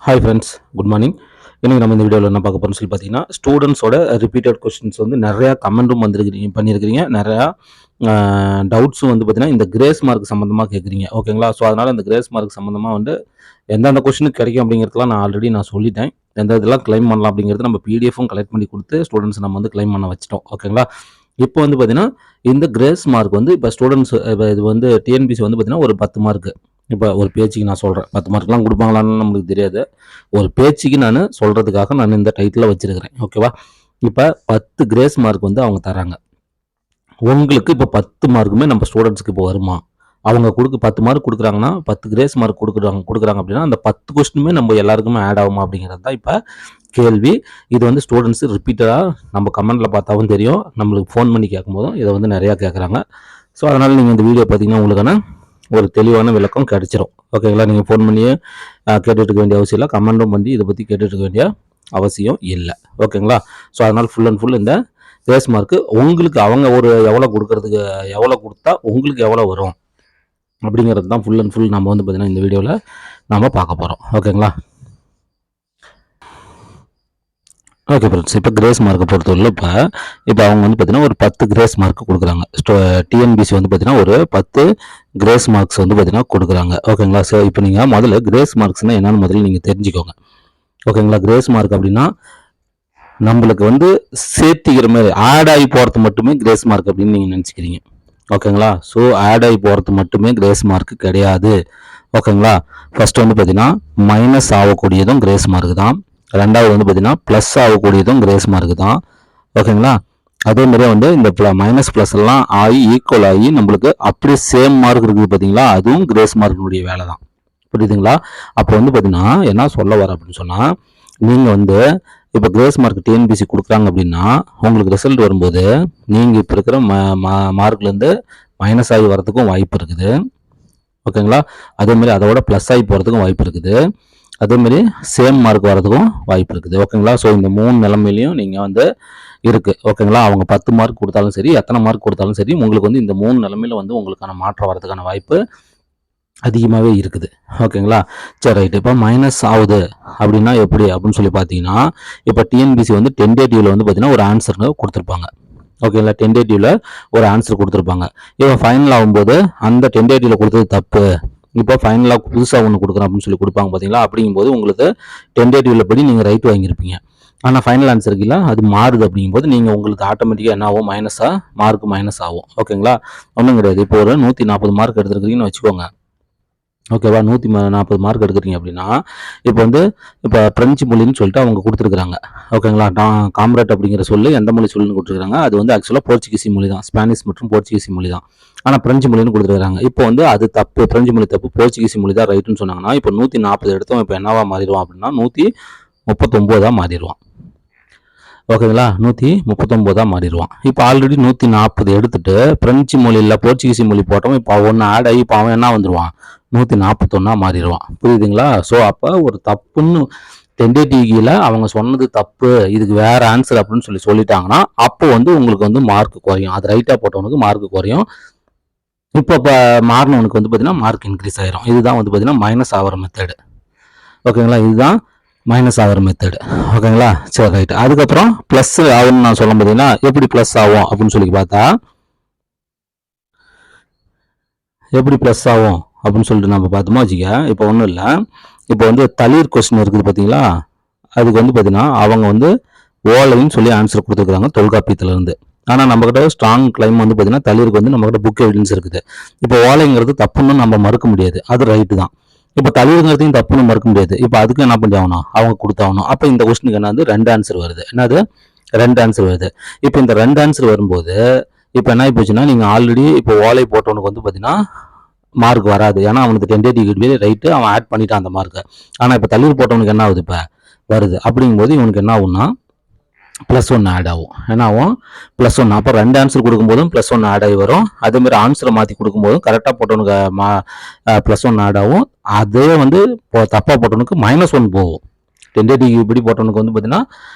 Hi friends, good morning. இன்னைக்கு நம்ம இந்த வீடியோவில் என்ன பார்க்க போகிறோம்னு சொல்லி பார்த்தீங்கன்னா, ஸ்டூடெண்ட்ஸோட ரிப்பீட்டட் கொஸ்டின்ஸ் வந்து நிறையா கமெண்ட்டும் பண்ணியிருக்கிறீங்க. நிறையா டவுட்ஸும் வந்து பார்த்தீங்கன்னா, இந்த கிரேஸ் மார்க் சம்மந்தமாக கேட்குறீங்க. ஓகேங்களா? ஸோ அதனால் இந்த கிரேஸ் மார்க் சம்மந்தமாக வந்து எந்தெந்த கொஸ்டினுக்கு கிடைக்கும் அப்படிங்கிறதுலாம் நான் சொல்லிட்டேன். எந்த இதெல்லாம் கிளைம் பண்ணலாம் அப்படிங்கிறது நம்ம பிடிஎஃப்பும் கலெக்ட் பண்ணி கொடுத்து ஸ்டூடெண்ட்ஸ் நம்ம வந்து கிளைம் பண்ண வச்சிட்டோம். ஓகேங்களா? இப்போ வந்து பார்த்தீங்கன்னா, இந்த கிரேஸ் மார்க் வந்து இப்போ ஸ்டூடெண்ட்ஸ் இது வந்து டிஎன்பிசி வந்து பார்த்தீங்கன்னா ஒரு 10 மார்க்கு. இப்போ ஒரு பேச்சுக்கு நான் சொல்கிறேன், 10 மார்க்லாம் கொடுப்பாங்களான்னு நம்மளுக்கு தெரியாது. ஒரு பேச்சுக்கு நான் சொல்கிறதுக்காக நான் இந்த டைட்டில் வச்சிருக்கிறேன். ஓகேவா? இப்போ 10 கிரேஸ் மார்க் வந்து அவங்க தராங்க. உங்களுக்கு இப்போ 10 மார்க்குமே நம்ம ஸ்டூடெண்ட்ஸ்க்கு இப்போ வருமா? அவங்க 10 மார்க் கொடுக்குறாங்கன்னா, 10 கிரேஸ் மார்க் கொடுக்குறாங்க அப்படின்னா, அந்த 10 கொஸ்டினுமே நம்ம எல்லாருக்குமே ஆட் ஆகுமா அப்படிங்கிறது தான் இப்போ கேள்வி. இது வந்து ஸ்டூடெண்ட்ஸ் ரிப்பீட்டடாக நம்ம கமெண்ட்டில் பார்த்தாவும் தெரியும், நம்மளுக்கு ஃபோன் பண்ணி கேட்கும்போதும் இதை வந்து நிறையா கேட்குறாங்க. ஸோ அதனால் நீங்கள் இந்த வீடியோ பார்த்தீங்கன்னா உங்களுக்கான ஒரு தெளிவான விளக்கம் கிடைச்சிரும். ஓகேங்களா? நீங்கள் ஃபோன் பண்ணியே கேட்டுட்டு இருக்க வேண்டிய அவசியம் இல்லை, கமெண்ட்டும் பண்ணி இதை பற்றி கேட்டுட்டு இருக்க வேண்டிய அவசியம் இல்லை. ஓகேங்களா? ஸோ அதனால் ஃபுல் அண்ட் ஃபுல் இந்த கிரேஸ் மார்க்கு உங்களுக்கு அவங்க ஒரு எவ்வளோ கொடுத்தா உங்களுக்கு எவ்வளோ வரும் அப்படிங்கிறது தான் ஃபுல் அண்ட் ஃபுல் நம்ம வந்து பார்த்தீங்கன்னா இந்த வீடியோவில் நம்ம பார்க்க போகிறோம். ஓகேங்களா? ஓகே ஃப்ரெண்ட்ஸ், இப்போ கிரேஸ் மார்க்கை பொறுத்தவரை இப்போ அவங்க வந்து பார்த்தீங்கன்னா ஒரு 10 கிரேஸ் மார்க் கொடுக்குறாங்க. டிஎன்பிசி வந்து பார்த்தீங்கன்னா ஒரு 10 கிரேஸ் மார்க்ஸ் வந்து பார்த்தீங்கன்னா கொடுக்குறாங்க. ஓகேங்களா? ஸோ இப்போ நீங்கள் முதல்ல கிரேஸ் மார்க்ஸ்னால் என்னென்னு முதல்ல நீங்கள் தெரிஞ்சுக்கோங்க. ஓகேங்களா? கிரேஸ் மார்க் அப்படின்னா நம்மளுக்கு வந்து சேர்த்திக்கிற மாதிரி ஆட் ஆகி போகிறது மட்டுமே கிரேஸ் மார்க் அப்படின்னு நீங்கள் நினச்சிக்கிறீங்க. ஓகேங்களா? ஸோ ஆட் ஆகி போகிறது மட்டுமே கிரேஸ் மார்க் கிடையாது. ஓகேங்களா? ஃபர்ஸ்ட் வந்து பார்த்தீங்கன்னா மைனஸ் ஆகக்கூடியதும் கிரேஸ் மார்க் தான். ரெண்டாவது வந்து பார்த்தீங்கன்னா ப்ளஸ் ஆகக்கூடியதும் கிரேஸ் மார்க் தான். ஓகேங்களா? அதே மாதிரியே வந்து இந்த மைனஸ் ப்ளஸ் எல்லாம் ஆகி ஈக்குவல் ஆகி நம்மளுக்கு அப்படியே சேம் மார்க் இருக்குது பார்த்தீங்களா, அதுவும் கிரேஸ் மார்க்கினுடைய வேலை தான். புரியுதுங்களா? அப்போ வந்து பார்த்தீங்கன்னா என்ன சொல்ல வர அப்படின்னு சொன்னால், நீங்கள் வந்து இப்போ கிரேஸ் மார்க் டிஎன்பிசி கொடுக்குறாங்க அப்படின்னா உங்களுக்கு ரிசல்ட் வரும்போது நீங்கள் இப்போ இருக்கிற மார்க்லேருந்து மைனஸ் ஆகி வரதுக்கும் வாய்ப்பு இருக்குது. ஓகேங்களா? அதேமாதிரி அதோட ப்ளஸ் ஆகி போகிறதுக்கும் வாய்ப்பு இருக்குது. அதேமாரி சேம் மார்க் வரதுக்கும் வாய்ப்பு இருக்குது. ஓகேங்களா? ஸோ இந்த 3 நிலைமையிலையும் நீங்கள் வந்து இருக்குது. ஓகேங்களா? அவங்க 10 மார்க் கொடுத்தாலும் சரி, எத்தனை மார்க் கொடுத்தாலும் சரி, உங்களுக்கு வந்து இந்த 3 நிலைமையில வந்து உங்களுக்கான மாற்றம் வரதுக்கான வாய்ப்பு அதிகமாகவே இருக்குது. ஓகேங்களா? சரி, ரைட்டு. இப்போ மைனஸ் ஆகுது அப்படின்னா எப்படி அப்படின்னு சொல்லி பார்த்தீங்கன்னா, இப்போ டிஎன்பிசி வந்து டென்டேட்டிவ்ல வந்து பார்த்தீங்கன்னா ஒரு ஆன்சர் கொடுத்துருப்பாங்க. ஓகேங்களா? டென்டேட்டிவ்ல ஒரு ஆன்சர் கொடுத்துருப்பாங்க. இப்போ ஃபைனல் ஆகும்போது அந்த டென்டேட்டிவ்ல கொடுத்தது தப்பு, இப்போ ஃபைனலாக புதுசாக ஒன்று கொடுக்குறேன் அப்படின்னு சொல்லி கொடுப்பாங்க பார்த்தீங்களா, அப்படிங்கும்போது உங்களுக்கு டென்டேட்டிவ்ல படி நீங்கள் ரைட் வாங்கியிருப்பீங்க. ஆனால் ஃபைனல் ஆன்சருக்கு இல்லை, அது மாறுது. அப்படிங்கும்போது நீங்கள் உங்களுக்கு ஆட்டோமேட்டிக்காக என்ன ஆகும், மார்க் மைனஸ் ஆகும். ஓகேங்களா? ஒன்றும் கிடையாது. இப்போ ஒரு 140 மார்க் எடுத்துருக்கீங்கன்னு வச்சுக்கோங்க. ஓகேவா? 140 மார்க் எடுக்கிறீங்க அப்படின்னா இப்போ பிரெஞ்சு மொழின்னு சொல்லிட்டு அவங்க கொடுத்துருக்குறாங்க. ஓகேங்களா? காம்ரேட் அப்படிங்கிற சொல்லு எந்த மொழி சொல்லுன்னு கொடுத்துருக்காங்க, அது வந்து ஆக்சுவலாக போர்ச்சுகீசி மொழி தான், ஸ்பானிஷ் மற்றும் போர்ச்சுகீசி மொழி தான். ஆனால் பிரெஞ்சு மொழின்னு கொடுத்துருக்காங்க. இப்போ வந்து அது தப்பு, பிரெஞ்சு மொழி தப்பு, போர்ச்சுகீசி மொழி தான் ரைட்டுன்னு சொன்னாங்கன்னா, இப்போ 140 எடுத்தோம், இப்போ என்னவா மாறிடுவான் அப்படின்னா 139 மாறிடுவான். ஓகேங்களா? 139 மாறிடுவான். இப்போ ஆல்ரெடி 140 எடுத்துட்டு பிரெஞ்சு மொழியில் போர்ச்சுகீசி மொழி போட்டோம், இப்போ ஒன்று ஆட் ஆகி இப்போ அவன் என்ன வந்துடுவான், 141 மாறிடுவான். புரியுதுங்களா? ஸோ அப்போ ஒரு தப்புன்னு டென்டேட்டிவ்ல அவங்க சொன்னது தப்பு, இதுக்கு வேற ஆன்சர் அப்படின்னு சொல்லிட்டாங்கன்னா அப்போ வந்து உங்களுக்கு வந்து மார்க் குறையும். அது ரைட்டாக போட்டவனுக்கு மார்க் குறையும். இப்போ மாறினவனுக்கு வந்து பார்த்தீங்கன்னா மார்க் இன்க்ரீஸ் ஆயிரும். இதுதான் வந்து பார்த்தீங்கன்னா மைனஸ் ஆகிற மெத்தடு. ஓகேங்களா? இதுதான் மைனஸ் ஆகிற மெத்தடு. ஓகேங்களா? சரி, ரைட். அதுக்கப்புறம் ப்ளஸ் ஆகும்னு நான் சொல்ல பார்த்தீங்கன்னா எப்படி ப்ளஸ் ஆகும் அப்படின்னு சொல்லி பார்த்தா, எப்படி ப்ளஸ் ஆகும் அப்படின்னு சொல்லிட்டு நம்ம பார்த்தோமா வச்சுக்க, இப்போ ஒன்றும் இல்லை. இப்போ வந்து தளிர் கொஸ்டின் இருக்குது பார்த்தீங்களா, அதுக்கு வந்து பார்த்தீங்கன்னா அவங்க வந்து ஓலைன்னு சொல்லி ஆன்சர் கொடுத்துருக்காங்க தொல்காப்பியத்திலேருந்து. ஆனால் நம்மக்கிட்ட ஸ்ட்ராங் கிளைம் வந்து பார்த்தீங்கன்னா தளிருக்கு வந்து நம்மக்கிட்ட புக் எவிடன்ஸ் இருக்குது. இப்போ ஓலைங்கிறது தப்புன்னு நம்ம மறுக்க முடியாது, அது ரைட்டு தான். இப்போ தளிருங்கிறதையும் தப்புன்னு மறுக்க முடியாது. இப்போ அதுக்கு என்ன பண்ணி ஆகணும், அவங்க கொடுத்தாகணும். அப்போ இந்த கொஸ்டினுக்கு என்னது 2 ஆன்சர் வருது. என்னது 2 ஆன்சர் வருது. இப்போ இந்த 2 ஆன்சர் வரும்போது இப்போ என்ன ஆகி போச்சுன்னா, நீங்கள் ஆல்ரெடி இப்போ ஓலை போட்டவனுக்கு வந்து பார்த்தீங்கன்னா மார்க் வராது. ஏன்னா அவனுக்கு டென்டேட்டிவ் ரைட்டு, அவன் ஆட் பண்ணிட்டான் அந்த மார்க்கை. ஆனால் இப்போ தளிர் போட்டவனுக்கு என்ன ஆகுது, இப்போ வருது. அப்படிங்கும்போது இவனுக்கு என்ன ஆகும்னா +1 ஆட் ஆகும். என்ன ஆகும், +1. அப்போ 2 ஆன்சர் கொடுக்கும்போதும் +1 ஆட் ஆகி வரும். அதேமாதிரி ஆன்சரை மாற்றி கொடுக்கும்போதும் கரெக்டாக போட்டவனுக்கு +1 ஆட் ஆகும். அதே வந்து தப்பாக போட்டவனுக்கு -1 போகும். டென்டேட்டிவ் இப்படி போட்டவனுக்கு வந்து பார்த்தீங்கன்னா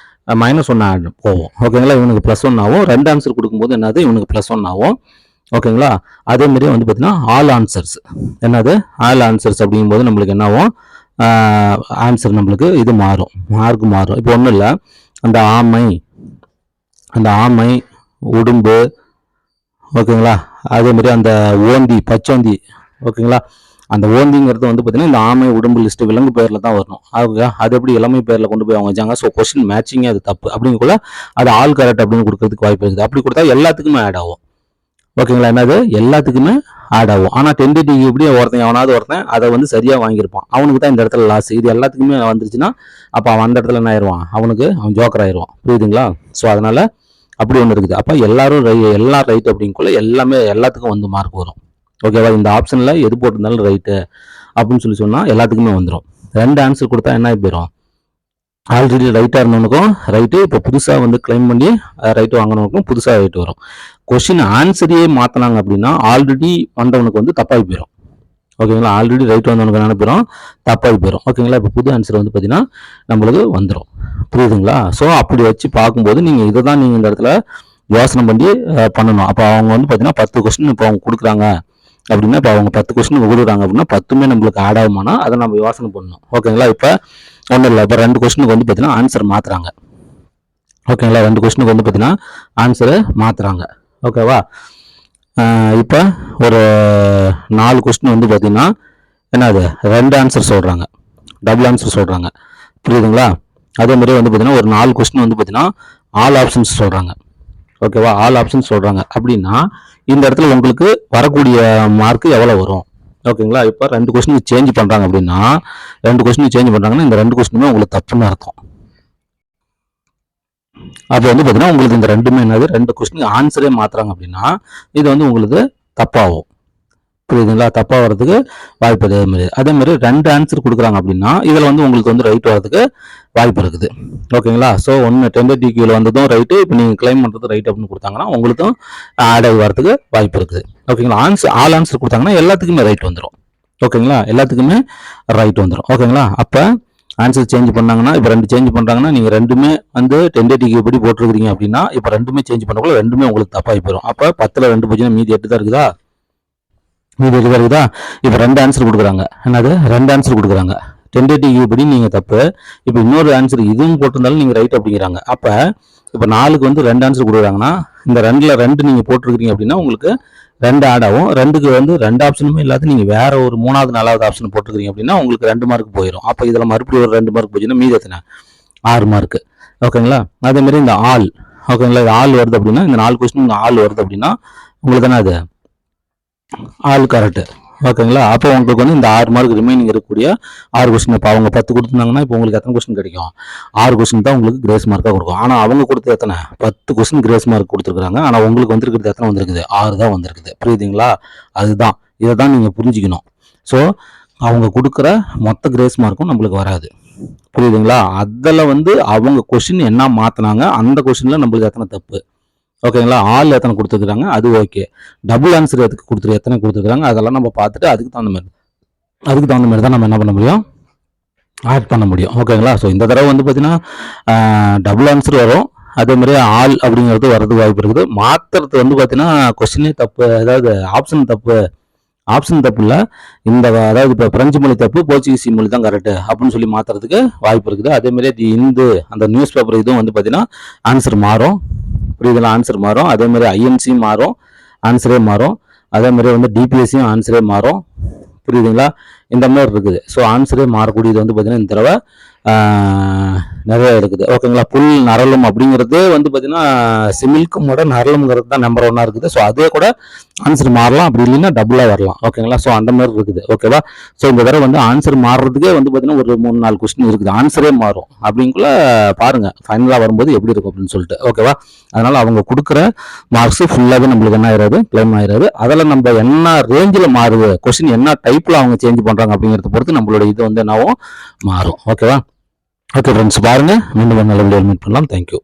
-1 ஆட் போகும். ஓகேங்களா? இவனுக்கு +1 ஆகும். 2 ஆன்சர் கொடுக்கும்போது என்னது, இவனுக்கு +1 ஆகும். ஓகேங்களா? அதே மாதிரியே வந்து பார்த்தீங்கன்னா ஆல் ஆன்சர்ஸ், என்னது ஆல் ஆன்சர்ஸ் அப்படிங்கும்போது நம்மளுக்கு என்ன ஆகும், ஆன்சர் நம்மளுக்கு இது மாறும், மார்க் மாறும். இப்போ ஒன்றும் இல்லை, அந்த ஆமை உடும்பு, ஓகேங்களா, அதேமாரி அந்த ஓந்தி, பச்சோந்தி, ஓகேங்களா. அந்த ஓந்திங்கிறது வந்து பார்த்தீங்கன்னா இந்த ஆமை உடம்பு லிஸ்ட் விலங்கு பேரில் தான் வரணும். அது எப்படி இளமை பேரில் கொண்டு போய் அவங்க வச்சாங்க. ஸோ கொஸ்டின் மேட்சிங்கே அது தப்பு அப்படிங்கக்குள்ள அது ஆல் கரெக்ட் அப்படின்னு கொடுக்கறதுக்கு வாய்ப்பு இருக்குது. அப்படி கொடுத்தா எல்லாத்துக்குமே ஆட் ஆகும், ஓகேங்களா. என்னது எல்லாத்துக்குமே ஆட் ஆகும். ஆனால் டென்டேட்டிவ் எப்படி ஒருத்தன் அதை வந்து சரியாக வாங்கியிருப்பான், அவனுக்கு தான் இந்த இடத்துல லாஸ். இது எல்லாத்துக்குமே வந்துருச்சுன்னா அப்போ அவன் அந்த இடத்துல என்ன ஆயிடுவான், அவன் ஜோக்கர் ஆயிடுவான், புரியுதுங்களா. ஸோ அதனால அப்படி ஒன்று இருக்குது. அப்போ எல்லாம் ரைட் அப்படிங்குள்ள எல்லாத்துக்கும் வந்து மார்க் வரும், ஓகேவா. இந்த ஆப்ஷனில் எது போட்டிருந்தாலும் ரைட்டு அப்படின்னு சொன்னால் எல்லாத்துக்குமே வந்துடும். 2 ஆன்சர் கொடுத்தா என்ன போயிடும், ஆல்ரெடி ரைட்டாக இருந்தவனுக்கும் ரைட்டு, இப்போ புதுசாக வந்து கிளைம் பண்ணி ரைட்டு வாங்கினவனுக்கும் புதுசாக ரைட்டு வரும். கொஸ்டின் ஆன்சரையே மாற்றினாங்க அப்படின்னா ஆல்ரெடி வந்தவனுக்கு வந்து தப்பாகி போயிடும், ஓகேங்களா. ஆல்ரெடி ரைட் வந்தவனுக்கு என்ன போயிடும், தப்பாகி போயிடும், ஓகேங்களா. இப்போ புது ஆன்சர் வந்து பார்த்தீங்கன்னா நம்மளுக்கு வந்துடும், புரியுதுங்களா. ஸோ அப்படி வச்சு பார்க்கும்போது நீங்கள் இதை தான் நீங்கள் இந்த இடத்துல யோசனை பண்ணி பண்ணணும். அப்போ அவங்க வந்து பார்த்தீங்கன்னா 10 கொஸ்டின் இப்போ அவங்க கொடுக்குறாங்க அப்படின்னா, இப்போ அவங்க 10 கொஸ்டின் கொடுக்குறாங்க அப்படின்னா 10மே நம்மளுக்கு ஆட் ஆகுமானா அதை நம்ம யோசனை பண்ணணும், ஓகேங்களா. இப்போ ஒன்றும் இல்லை, இப்போ 2 கொஸ்டினுக்கு வந்து பார்த்தீங்கன்னா ஆன்சர் மாற்றுறாங்க, ஓகேங்களா. 2 கொஸ்டினுக்கு வந்து பார்த்தீங்கன்னா ஆன்சரை மாற்றுறாங்க, ஓகேவா. இப்போ ஒரு 4 கொஸ்டின் வந்து பார்த்தீங்கன்னா என்னது 2 ஆன்சர் சொல்கிறாங்க, டபுள் ஆன்சர் சொல்கிறாங்க, புரியுதுங்களா. அதே மாதிரி வந்து பார்த்தீங்கன்னா ஒரு 4 கொஸ்டின் வந்து பார்த்தீங்கன்னா ஆல் ஆப்ஷன்ஸ் சொல்கிறாங்க, ஓகேவா. ஆல் ஆப்ஷன்ஸ் சொல்கிறாங்க அப்படின்னா இந்த இடத்துல உங்களுக்கு வரக்கூடிய மார்க் எவ்வளோ வரும், ஓகேங்களா. இப்போ 2 கொஸ்டின் சேஞ்ச் பண்ணுறாங்க அப்படின்னா 2 கொஸ்டின் சேஞ்ச் பண்ணுறாங்கன்னா இந்த 2 கொஸ்டினுமே உங்களுக்கு தப்புன்னு அர்த்தம். அப்போ வந்து பார்த்தீங்கன்னா உங்களுக்கு இந்த 2மே என்னது 2 கொஸ்டின் ஆன்சரே மாற்றுறாங்க அப்படின்னா இது வந்து உங்களுக்கு தப்பாகும், புரியுதுங்களா. தப்பாக வர்றதுக்கு வாய்ப்பு அதே மாதிரி 2 ஆன்சர் கொடுக்குறாங்க அப்படின்னா இதில் வந்து உங்களுக்கு வந்து ரைட் வரதுக்கு வாய்ப்பு இருக்குது, ஓகேங்களா. ஸோ ஒன்று டென்டேட்டிவ்ல வந்ததும் ரைட்டு, இப்போ நீங்கள் கிளைம் பண்ணுறது ரைட் அப்படின்னு கொடுத்தாங்கன்னா உங்களுக்கும் ஆட் ஆகி வரதுக்கு வாய்ப்பு இருக்குது, ஓகேங்களா. ஆல் ஆன்சர் கொடுத்தாங்கன்னா எல்லாத்துக்குமே ரைட் வந்துடும், ஓகேங்களா. எல்லாத்துக்குமே ரைட் வந்துடும், ஓகேங்களா. அப்போ ஆன்சர் சேஞ்ச் பண்ணாங்கன்னா இப்போ 2 சேஞ்ச் பண்ணுறாங்கன்னா நீங்கள் 2மே வந்து டென்டேட்டிவ் எப்படி போட்டிருக்கிறீங்க அப்படின்னா இப்போ 2மே சேஞ்ச் பண்ணக்குள்ள 2மே உங்களுக்கு தப்பாகி போயிடும். அப்போ 10ல் 2 போச்சுன்னா மீதி 8 தான் இருக்குதா, இப்போ 2 ஆன்சர் கொடுக்குறாங்க, என்னது 2 ஆன்சர் கொடுக்குறாங்க டென்டேட்டிவ் படி நீங்கள் தப்பு. இப்போ இன்னொரு ஆன்சர் இதுவும் போட்டிருந்தாலும் நீங்கள் ரைட் அப்படிங்கிறாங்க. அப்போ இப்போ 4க்கு வந்து 2 ஆன்சர் கொடுக்குறாங்கன்னா இந்த 2ல் 2 நீங்கள் போட்டிருக்கிறீங்க அப்படின்னா உங்களுக்கு 2 ஆட் ஆகும். 2க்கு வந்து 2 ஆப்ஷனுமே இல்லாத நீங்கள் வேற ஒரு 3வது 4வது ஆப்ஷன் போட்டுருக்கீங்க அப்படின்னா உங்களுக்கு 2 மார்க் போயிடும். அப்போ இதில் மறுபடியும் ஒரு 2 மார்க் போச்சுன்னா மீதி எத்தனை 6 மார்க், ஓகேங்களா. அதேமாரி இந்த ஆல், ஓகேங்களா. இது ஆல் வருது அப்படின்னா இந்த 4 கொஸ்டின் ஆல் வருது அப்படின்னா உங்களுக்கு என்ன அது ஆல் கரெக்ட், ஓகேங்களா. அப்போ உங்களுக்கு வந்து இந்த 6 மார்க் ரிமைனிங் இருக்கக்கூடிய 6 கொஸ்டின், இப்போ அவங்க 10 கொடுத்துருந்தாங்கன்னா இப்போ உங்களுக்கு எத்தனை கொஸ்டின் கிடைக்கும், 6 கொஸ்டின் தான் உங்களுக்கு கிரேஸ் மார்க்காக கொடுக்கும். ஆனால் அவங்க கொடுத்து எத்தனை 10 கொஸ்டின் கிரேஸ் மார்க் கொடுத்துருக்காங்க, ஆனால் உங்களுக்கு வந்திருக்கிறது எத்தனை வந்திருக்குது 6 தான் வந்திருக்குது, புரியுதுங்களா. அதுதான் இதை தான் நீங்கள் புரிஞ்சுக்கணும். ஸோ அவங்க கொடுக்குற மொத்த கிரேஸ் மார்க்கும் நம்மளுக்கு வராது, புரியுதுங்களா. அதில் வந்து அவங்க கொஸ்டின் என்ன மாற்றினாங்க அந்த கொஸ்டினில் நம்மளுக்கு எத்தனை தப்பு, ஓகேங்களா. ஆல் எத்தனை கொடுத்துருக்காங்க அது ஓகே, டபுள் ஆன்சர் எத்தனை கொடுத்துருக்காங்க அதெல்லாம் நம்ம பார்த்துட்டு அதுக்கு தகுந்த மாதிரி தான் நம்ம என்ன பண்ண முடியும், ஆட் பண்ண முடியும், ஓகேங்களா. ஸோ இந்த தடவை வந்து பார்த்தீங்கன்னா டபுள் ஆன்சர் வரும், அதே மாதிரி ஆல் அப்படிங்கிறது வர்றதுக்கு வாய்ப்பு இருக்குது. மாற்றுறது வந்து பார்த்தீங்கன்னா கொஸ்டினே தப்பு, அதாவது ஆப்ஷன் தப்பு இல்லை, இந்த அதாவது இப்போ பிரெஞ்சு மொழி தப்பு, போர்ச்சுகீஸ் மொழி தான் கரெக்டு அப்படின்னு சொல்லி மாற்றுறதுக்கு வாய்ப்பு இருக்குது. அதேமாரி அந்த நியூஸ் பேப்பர் இதுவும் வந்து பார்த்தீங்கன்னா ஆன்சர் மாறும், புரியுதுங்களா. ஆன்சர் மாறும், அதே மாதிரி ஐஎன்சியும் மாறும், ஆன்சரே மாறும், அதே மாதிரி வந்து டிபிஎஸ்சியும் ஆன்சரே மாறும், புரியுதுங்களா. இந்த மாதிரி இருக்குது. ஸோ ஆன்சரே மாறக்கூடியது வந்து பார்த்தீங்கன்னா இந்த தடவை நிறைய இருக்குது, ஓகேங்களா. புல் நரலும் அப்படிங்கிறது வந்து பார்த்தீங்கன்னா சிமில்க்கும் கூட நரலுங்கிறது தான் நம்பர் 1 இருக்குது. ஸோ அதே கூட ஆன்சர் மாறலாம், அப்படி இல்லைன்னா டபுளாக வரலாம், ஓகேங்களா. ஸோ அந்த மாதிரி இருக்குது, ஓகேவா. ஸோ இந்த தடவை வந்து ஆன்சர் மாறுறதுக்கே வந்து பார்த்தீங்கன்னா ஒரு 3-4 கொஸ்டின் இருக்குது, ஆன்சரே மாறும் அப்படிங்குள்ள பாருங்க ஃபைனலாக வரும்போது எப்படி இருக்கும் அப்படின்னு சொல்லிட்டு, ஓகேவா. அதனால அவங்க கொடுக்குற மார்க்ஸ் ஃபுல்லாகவே நம்மளுக்கு என்ன ஆயிடாது, கிளைம் ஆயிடாது. அதில் நம்ம என்ன ரேஞ்சில் மாறுது, கொஸ்டின் என்ன டைப்பில் அவங்க சேஞ்ச் பண்ணுறாங்க அப்படிங்கிறத பொறுத்து நம்மளோட இது வந்து என்னவோ மாறும், ஓகேவா. ஓகே ஃப்ரெண்ட்ஸ், பாருங்க மீண்டும் நல்ல வீடியோ மீட் பண்ணலாம். தேங்க்யூ.